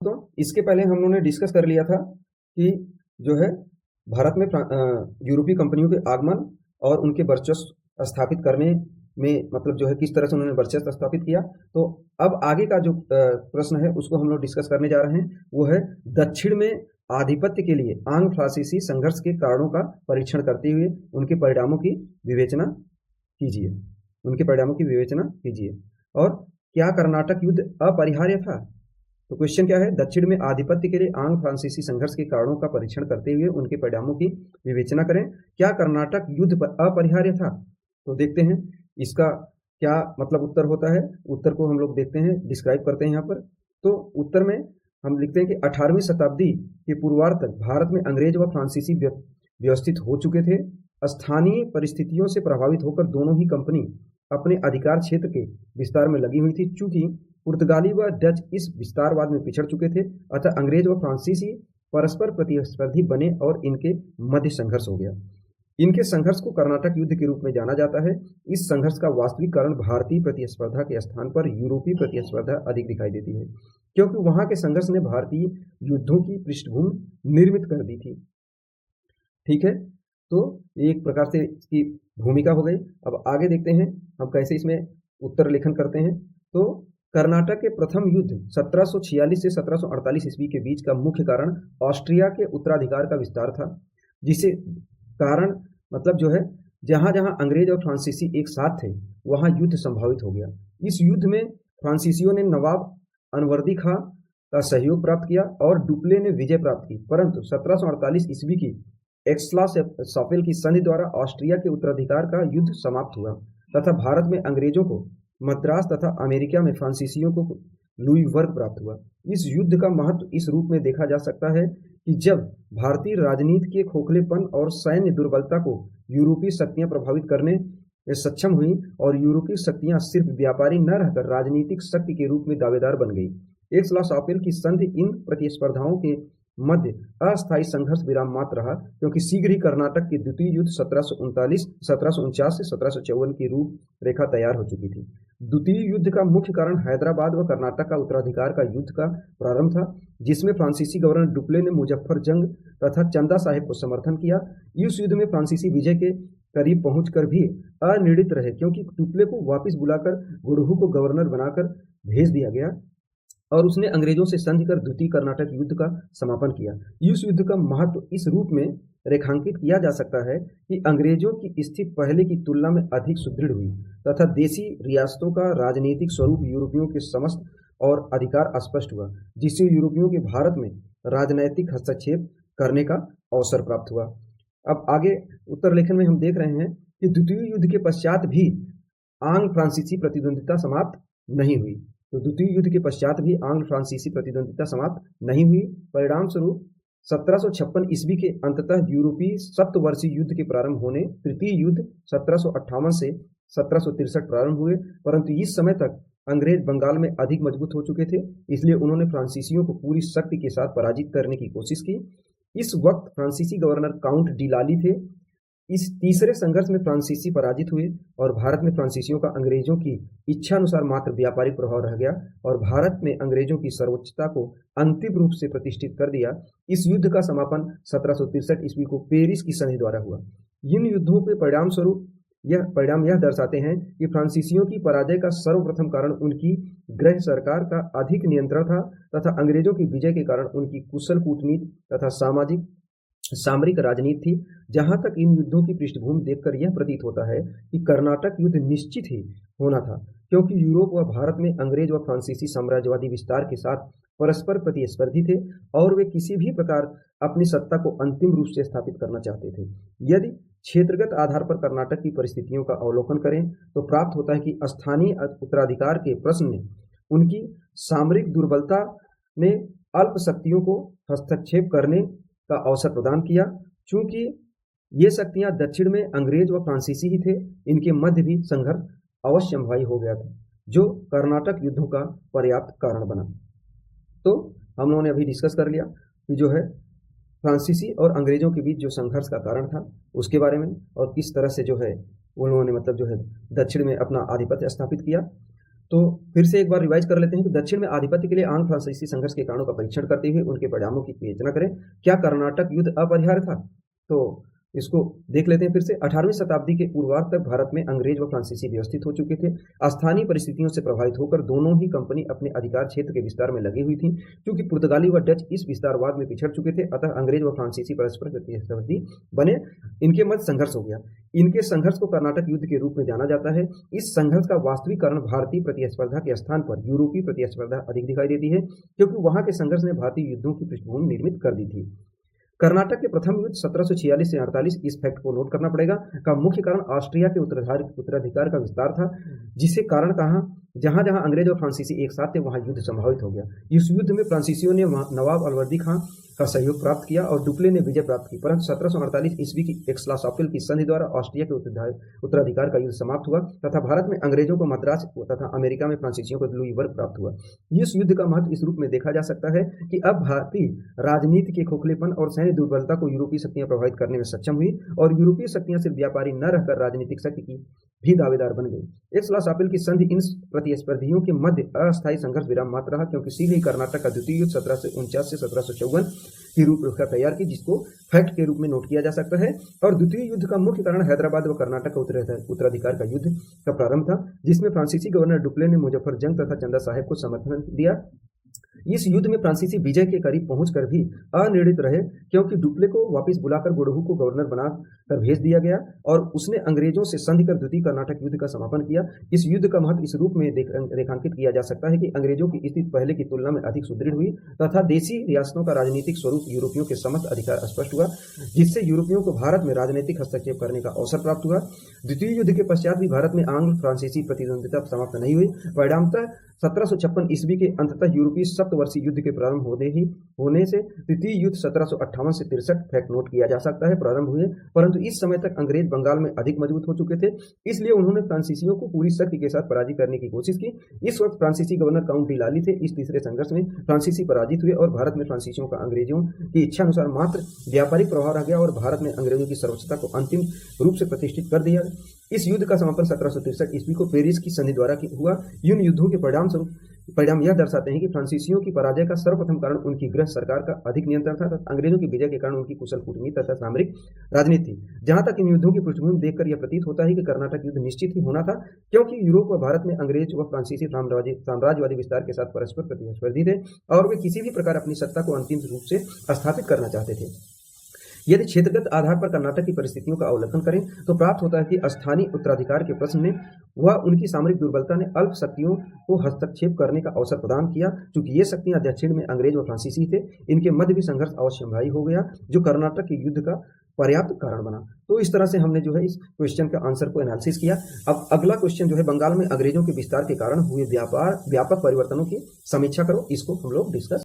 तो इसके पहले हम लोगों ने डिस्कस कर लिया था कि जो है भारत में यूरोपीय कंपनियों के आगमन और उनके वर्चस्व स्थापित करने में मतलब जो है किस तरह से उन्होंने वर्चस्व स्थापित किया। तो अब आगे का जो प्रश्न है उसको हम लोग डिस्कस करने जा रहे हैं, वो है दक्षिण में आधिपत्य के लिए आंग्ल फ्रांसीसी संघर्ष के कारणों का परीक्षण करते हुए उनके परिणामों की विवेचना कीजिए। उनके परिणामों की विवेचना कीजिए। और क्या कर्नाटक युद्ध अपरिहार्य था? तो क्वेश्चन क्या है, दक्षिण में आधिपत्य के लिए आंग्ल फ्रांसीसी संघर्ष के कारणों का परीक्षण करते हुए उनके परिणामों की विवेचना करें। क्या कर्नाटक युद्ध अपरिहार्य था? तो देखते हैं इसका क्या मतलब उत्तर होता है। उत्तर को हम लोग देखते हैं, डिस्क्राइब करते हैं यहाँ पर। तो उत्तर में हम लिखते हैं कि 18वीं शताब्दी के पूर्वार्ध तक भारत में अंग्रेज व फ्रांसीसी व्यवस्थित हो चुके थे। स्थानीय परिस्थितियों से प्रभावित होकर दोनों ही कंपनी अपने अधिकार क्षेत्र के विस्तार में लगी हुई थी। चूंकि पुर्तगाली व डच इस विस्तारवाद में पिछड़ चुके थे, अतः अंग्रेज व फ्रांसीसी परस्पर प्रतिस्पर्धी बने और इनके मध्य संघर्ष हो गया। इनके संघर्ष को कर्नाटक युद्ध के रूप में जाना जाता है। इस संघर्ष का वास्तविक कारण भारतीय प्रतिस्पर्धा के स्थान पर यूरोपीय प्रतिस्पर्धा अधिक दिखाई देती है, क्योंकि वहां के संघर्ष ने भारतीय युद्धों की पृष्ठभूमि निर्मित कर दी थी। ठीक है, तो एक प्रकार से इसकी भूमिका हो गई। अब आगे देखते हैं हम कैसे इसमें उत्तर लेखन करते हैं। तो कर्नाटक के प्रथम युद्ध 1746 से 1748 ईस्वी के बीच का मुख्य कारण ऑस्ट्रिया के उत्तराधिकार का विस्तार था, जिसे कारण मतलब जो है जहां जहां अंग्रेज और फ्रांसीसी एक साथ थे वहां युद्ध संभावित हो गया। इस युद्ध में फ्रांसीसियों ने नवाब अनवर्दी खां का सहयोग प्राप्त किया और डुप्ले ने विजय प्राप्त की, परंतु 1748 ईस्वी की एक्स्ला-शापेल की संधि द्वारा ऑस्ट्रिया के उत्तराधिकार का युद्ध समाप्त हुआ तथा भारत में अंग्रेजों को मद्रास तथा अमेरिका में फ्रांसीसियों को लुई वर्ग प्राप्त हुआ। इस युद्ध का महत्व इस रूप में देखा जा सकता है कि जब भारतीय राजनीति के खोखलेपन और सैन्य दुर्बलता को यूरोपीय शक्तियां प्रभावित करने में सक्षम हुई और यूरोपीय शक्तियां सिर्फ व्यापारी न रहकर राजनीतिक शक्ति के रूप में दावेदार बन गई। एक्स्ला-शापेल की संधि इन प्रतिस्पर्धाओं के मध्य अस्थायी संघर्ष विराम मात्र रहा, क्योंकि शीघ्र ही कर्नाटक की द्वितीय युद्ध 1749 से 1754 की रूपरेखा तैयार हो चुकी थी। द्वितीय युद्ध का मुख्य कारण हैदराबाद व कर्नाटक का उत्तराधिकार का युद्ध का प्रारंभ था, जिसमें फ्रांसीसी गवर्नर डुप्ले ने मुजफ्फरजंग तथा चंदा साहेब को समर्थन किया। इस युद्ध में फ्रांसीसी विजय के करीब पहुंचकर भी अनिर्णित रहे, क्योंकि डुप्ले को वापस बुलाकर गुड़हू को गवर्नर बनाकर भेज दिया गया और उसने अंग्रेजों से संधि कर द्वितीय कर्नाटक युद्ध का समापन किया। इस युद्ध का महत्व इस रूप में रेखांकित किया जा सकता है कि अंग्रेजों की स्थिति पहले की तुलना में अधिक सुदृढ़ हुई तथा देशी रियासतों का राजनीतिक स्वरूप यूरोपियों के समस्त और अधिकार स्पष्ट हुआ, जिससे यूरोपियों के भारत में राजनैतिक हस्तक्षेप करने का अवसर प्राप्त हुआ। अब आगे उत्तर लेखन में हम देख रहे हैं कि द्वितीय युद्ध के पश्चात भी आंग्ल फ्रांसीसी प्रतिद्वंदिता समाप्त नहीं हुई। तो द्वितीय युद्ध के पश्चात भी आंग्ल फ्रांसीसी प्रतिद्वंदिता समाप्त नहीं हुई। परिणाम स्वरूप 1756 ईस्वी के अंततः यूरोपीय सप्तवर्षीय युद्ध के प्रारंभ होने तृतीय युद्ध 1758 से 1763 प्रारंभ हुए, परंतु इस समय तक अंग्रेज बंगाल में अधिक मजबूत हो चुके थे, इसलिए उन्होंने फ्रांसीसियों को पूरी शक्ति के साथ पराजित करने की कोशिश की। इस वक्त फ्रांसीसी गवर्नर काउंट डी लाली थे। इस तीसरे संघर्ष में फ्रांसीसी पराजित हुए और भारत में फ्रांसीसियों का अंग्रेजों की इच्छानुसार मात्र व्यापारिक प्रभाव रह गया और भारत में अंग्रेजों की सर्वोच्चता को अंतिम रूप से प्रतिष्ठित कर दिया। इस युद्ध का समापन 1763 ईस्वी को पेरिस की संधि द्वारा हुआ। इन युद्धों के परिणाम स्वरूप यह दर्शाते हैं कि फ्रांसीसियों की पराजय का सर्वप्रथम कारण उनकी गृह सरकार का अधिक नियंत्रण था तथा अंग्रेजों की विजय के कारण उनकी कुशल कूटनीति तथा सामरिक राजनीति थी। जहां तक इन युद्धों की पृष्ठभूमि देखकर यह प्रतीत होता है कि कर्नाटक युद्ध निश्चित ही होना था, क्योंकि यूरोप व भारत में अंग्रेज व फ्रांसीसी साम्राज्यवादी विस्तार के साथ परस्पर प्रतिस्पर्धी थे और वे किसी भी प्रकार अपनी सत्ता को अंतिम रूप से स्थापित करना चाहते थे। यदि क्षेत्रगत आधार पर कर्नाटक की परिस्थितियों का अवलोकन करें तो प्राप्त होता है कि स्थानीय उत्तराधिकार के प्रश्न ने उनकी सामरिक दुर्बलता ने अल्प शक्तियों को हस्तक्षेप करने का अवसर प्रदान किया। चूंकि ये शक्तियां दक्षिण में अंग्रेज व फ्रांसीसी ही थे, इनके मध्य भी संघर्ष अवश्यंभावी हो गया था, जो कर्नाटक युद्धों का पर्याप्त कारण बना। तो हम लोगों ने अभी डिस्कस कर लिया कि जो है फ्रांसीसी और अंग्रेजों के बीच जो संघर्ष का कारण था उसके बारे में, और किस तरह से जो है उन लोगों ने मतलब जो है दक्षिण में अपना आधिपत्य स्थापित किया। तो फिर से एक बार रिवाइज कर लेते हैं कि दक्षिण में आधिपत्य के लिए आंग्ल फ्रांसीसी संघर्ष के कारणों का परीक्षण करते हुए उनके परिणामों की विवेचना करें। क्या कर्नाटक युद्ध अपरिहार्य था? तो इसको देख लेते हैं फिर से। 18वीं शताब्दी के पूर्वार्ध तक भारत में अंग्रेज व फ्रांसीसी व्यवस्थित हो चुके थे। स्थानीय परिस्थितियों से प्रभावित होकर दोनों ही कंपनी अपने अधिकार क्षेत्र के विस्तार में लगी हुई थी। क्योंकि पुर्तगाली व डच इस विस्तारवाद में पिछड़ चुके थे, अतः अंग्रेज व फ्रांसीसी परस्पर प्रतिस्पर्धी बने। इनके मध्य संघर्ष हो गया। इनके संघर्ष को कर्नाटक युद्ध के रूप में जाना जाता है। इस संघर्ष का वास्तविक कारण भारतीय प्रतिस्पर्धा के स्थान पर यूरोपीय प्रतिस्पर्धा अधिक दिखाई देती है, क्योंकि वहां के संघर्ष ने भारतीय युद्धों की पृष्ठभूमि निर्मित कर दी थी। कर्नाटक के प्रथम युद्ध 1746 से 48, इस फैक्ट को नोट करना पड़ेगा, का मुख्य कारण ऑस्ट्रिया के उत्तराधिकार का विस्तार था, जिसे कारण कहा जहां जहां अंग्रेज और फ्रांसीसी एक साथ थे वहां युद्ध संभावित हो गया। इस युद्ध में फ्रांसीसियों ने नवाब अलवर्दी खां का सहयोग प्राप्त किया और डुप्ले ने विजय प्राप्त की, परंतु 1748 ईस्वी की एक्स-ला-शापिल की संधि द्वारा ऑस्ट्रिया के उत्तराधिकार का युद्ध समाप्त हुआ तथा भारत में अंग्रेजों को मद्रास तथा अमेरिका में फ्रांसीसियों को लुईवर्ग प्राप्त हुआ। इस युद्ध का महत्व इस रूप में देखा जा सकता है कि अब भारतीय राजनीति के खोखलेपन और सैन्य दुर्बलता को यूरोपीय शक्तियां प्रभावित करने में सक्षम हुई और यूरोपीय शक्तियां सिर्फ व्यापारी न रहकर राजनीतिक शक्ति की भी दावेदार बन गई। एक्स-ला-शापिल की संधि इन प्रतिस्पर्धियों के मध्य अस्थायी संघर्ष विराम मात्र रहा, क्योंकि शीघ्र ही कर्नाटक का द्वितीय युद्ध 1749 से 1754 की रूपरेखा तैयार की, जिसको फैक्ट के रूप में नोट किया जा सकता है। और द्वितीय युद्ध का मुख्य कारण हैदराबाद व कर्नाटक का उत्तराधिकार का युद्ध का प्रारंभ था, जिसमें फ्रांसीसी गवर्नर डुप्ले ने मुजफ्फरजंग तथा चंदा साहेब को समर्थन दिया। इस युद्ध में फ्रांसीसी विजय के करीब पहुंचकर भी अनिर्णित रहे, क्योंकि डुप्ले को वापस बुलाकर गुडहू को गवर्नर बनाकर भेज दिया गया और उसने अंग्रेजों से संधि कर द्वितीय कर्नाटक युद्ध का समापन किया। इस युद्ध का महत्व इस रूप में रेखांकित किया जा सकता है कि अंग्रेजों की स्थिति पहले की तुलना में अधिक सुदृढ़ हुई तथा देशी रियासतों का राजनीतिक स्वरूप यूरोपियों के समस्त अधिकार स्पष्ट हुआ, जिससे यूरोपियों को भारत में राजनीतिक हस्तक्षेप करने का अवसर प्राप्त हुआ। द्वितीय युद्ध के पश्चात भी भारत में आंग्ल फ्रांसीसी प्रतिद्वंदिता समाप्त नहीं हुई। परिणामतः 1756 ईस्वी के अंततः यूरोपीय सप्तवर्षीय युद्ध के प्रारंभ होने से तृतीय युद्ध 1758 से 63 फैक्ट नोट किया जा सकता है प्रारंभ हुए, परंतु इस समय तक अंग्रेज बंगाल में अधिक मजबूत हो चुके थे, इसलिए उन्होंने फ्रांसीसियों को पूरी शक्ति के साथ पराजित करने की कोशिश की। इस वक्त फ्रांसीसी गवर्नर काउंट डी लाली थे। इस तीसरे संघर्ष में फ्रांसीसी पराजित हुए और भारत में फ्रांसीसियों का अंग्रेजों की इच्छा अनुसार मात्र व्यापारिक प्रभाव रह गया और भारत में अंग्रेजों की सर्वोच्चता को अंतिम रूप से प्रतिष्ठित कर दिया। इस युद्ध का समापन 1763 ईस्वी को पेरिस की संधि द्वारा हुआ। इन युद्धों के परिणाम यह दर्शाते हैं कि फ्रांसीसियों की पराजय का सर्वप्रथम कारण उनकी गृह सरकार का अधिक नियंत्रण था तथा अंग्रेजों की विजय के कारण उनकी कुशल कूटनीति तथा सामरिक राजनीति थी। जहां तक इन युद्धों की पृष्ठभूमि देखकर यह प्रतीत होता है कि कर्नाटक युद्ध निश्चित ही होना था, क्योंकि यूरोप व भारत में अंग्रेज व फ्रांसीसी साम्राज्यवादी विस्तार के साथ परस्पर प्रतिस्पर्धी थे और वे किसी भी प्रकार अपनी सत्ता को अंतिम रूप से स्थापित करना चाहते थे। यदि क्षेत्रगत आधार पर कर्नाटक की परिस्थितियों का अवलोकन करें तो प्राप्त होता है कि स्थानीय उत्तराधिकार के प्रश्न में वह उनकी सामरिक दुर्बलता ने अल्प शक्तियों को हस्तक्षेप करने का अवसर प्रदान किया। चूंकि ये शक्तियां दक्षिण में अंग्रेज व फ्रांसीसी थे, इनके मध्य भी संघर्ष अवश्यंभावी हो गया, जो कर्नाटक के युद्ध का पर्याप्त कारण बना। तो इस तरह से हमने जो है इस क्वेश्चन का आंसर को एनालिसिस किया। अब अगला क्वेश्चन जो है, बंगाल में अंग्रेजों के विस्तार के कारण हुए व्यापक परिवर्तनों की समीक्षा करो, इसको हम लोग डिस्कस